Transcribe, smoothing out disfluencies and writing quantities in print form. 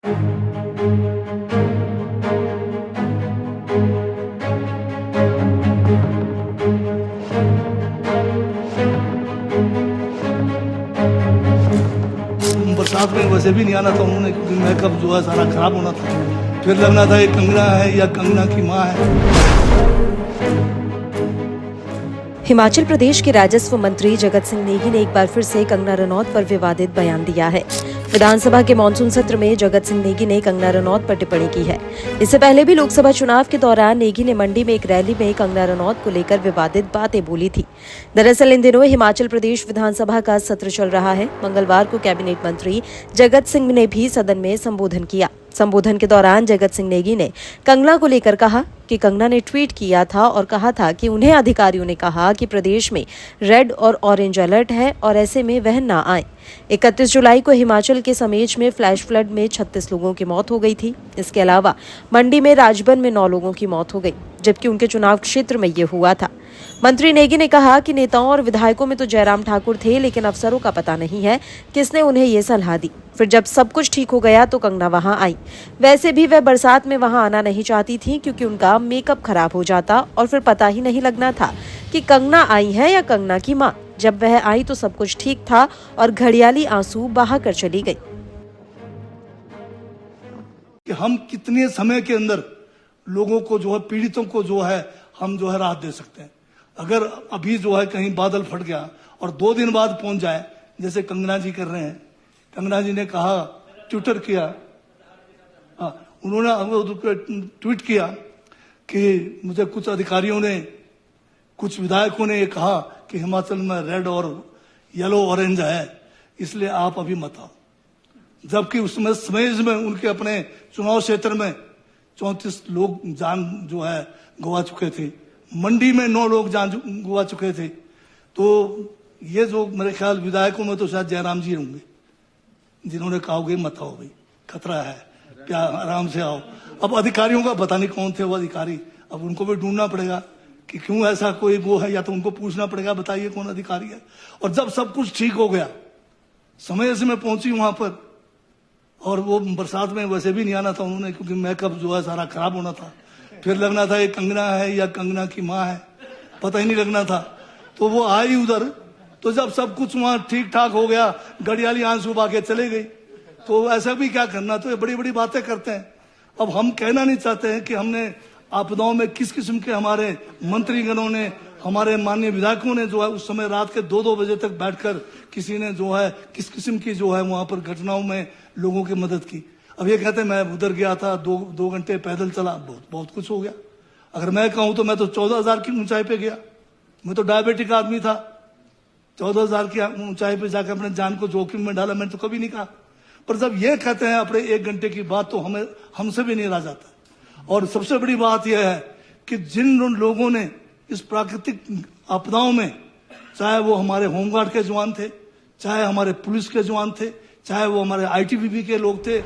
बरसात में वैसे भी नहीं आना था उन्होंने, क्योंकि मेकअप जो है सारा खराब होना था। फिर लगना था ये कंगना है या कंगना की माँ है। हिमाचल प्रदेश के राजस्व मंत्री जगत सिंह नेगी ने एक बार फिर से कंगना रनौत पर विवादित बयान दिया है। विधानसभा के मानसून सत्र में जगत सिंह नेगी ने कंगना रनौत पर टिप्पणी की है। इससे पहले भी लोकसभा चुनाव के दौरान नेगी ने मंडी में एक रैली में कंगना रनौत को लेकर विवादित बातें बोली थी। दरअसल इन दिनों हिमाचल प्रदेश विधानसभा का सत्र चल रहा है। मंगलवार को कैबिनेट मंत्री जगत सिंह ने भी सदन में संबोधन किया। संबोधन के दौरान जगत सिंह नेगी ने कंगना को लेकर कहा कि कंगना ने ट्वीट किया था और कहा था कि उन्हें अधिकारियों ने कहा कि प्रदेश में रेड और ऑरेंज अलर्ट है और ऐसे में वह ना आए। 31 जुलाई को हिमाचल के समेच में फ्लैश फ्लड में 36 लोगों की मौत हो गई थी। इसके अलावा मंडी में राजबन में 9 लोगों की मौत हो गई, जबकि उनके चुनाव क्षेत्र में ये हुआ था। मंत्री नेगी ने कहा कि नेताओं और विधायकों में तो जयराम ठाकुर थे, लेकिन अफसरों का पता नहीं है किसने उन्हें ये सलाह दी। फिर जब सब कुछ ठीक हो गया तो कंगना वहां आई। वैसे भी वह बरसात में वहां आना नहीं चाहती थी, क्योंकि उनका मेकअप खराब हो जाता और फिर पता ही नहीं लगना था कि कंगना आई है या कंगना की माँ। जब वह आई तो सब कुछ ठीक था और घड़ियाली आंसू बहा कर चली गई। कि हम कितने समय के अंदर लोगों को जो है, पीड़ितों को जो है, हम जो है राहत दे सकते हैं। अगर अभी जो है कहीं बादल फट गया और 2 दिन बाद पहुंच जाए, जैसे कंगना जी कर रहे हैं। कंगना जी ने कहा, ट्विटर किया, उन्होंने ट्वीट किया कि मुझे कुछ अधिकारियों ने, कुछ विधायकों ने ये कहा कि हिमाचल में रेड और येलो ऑरेंज है, इसलिए आप अभी मत आओ। जबकि उसमें समेज में उनके अपने चुनाव क्षेत्र में 34 लोग जान जो है गवा चुके थे। मंडी में 9 लोग जान गवा चुके थे। तो ये जो मेरे ख्याल विधायकों में तो शायद जयराम जी होंगे, जिन्होंने कहोगे मत आओ भाई, खतरा है, क्या आराम से आओ। अब अधिकारियों का पता नहीं कौन थे वो अधिकारी, अब उनको भी ढूंढना पड़ेगा कि क्यों ऐसा कोई वो है, या तो उनको पूछना पड़ेगा बताइए कौन अधिकारी है। और जब सब कुछ ठीक हो गया, समय से मैं पहुंची वहां पर, और वो बरसात में वैसे भी नहीं आना था उन्होंने, क्योंकि मेकअप जो है सारा खराब होना था। फिर लगना था ये कंगना है या कंगना की माँ है, पता ही नहीं लगना था। तो वो आई उधर, तो जब सब कुछ वहां ठीक ठाक हो गया, घड़ियाली आंसू बहा के चले गई। तो ऐसा भी क्या करना, तो ये बड़ी बड़ी बातें करते हैं। अब हम कहना नहीं चाहते हैं कि हमने आपदाओं में किस किस्म के हमारे मंत्रीगणों ने, हमारे माननीय विधायकों ने जो है उस समय रात के 2-2 बजे तक बैठकर किसी ने जो है किस किस्म की जो है वहां पर घटनाओं में लोगों की मदद की। अब ये कहते हैं मैं उधर गया था, 2 घंटे पैदल चला, बहुत कुछ हो गया। अगर मैं कहूं तो मैं तो 14,000 की ऊंचाई पे गया। मैं तो डायबिटिक आदमी था, 14,000 की ऊंचाई पे जाकर अपने जान को जोखिम में डाला, मैंने तो कभी नहीं कहा। पर जब ये कहते हैं अपने 1 घंटे की बात, तो हमें हमसे भी नहीं रहा जाता। और सबसे बड़ी बात यह है कि जिन लोगों ने इस प्राकृतिक आपदाओं में, चाहे वो हमारे होमगार्ड के जवान थे, चाहे हमारे पुलिस के जवान थे, चाहे वो हमारे आईटीबीपी के लोग थे,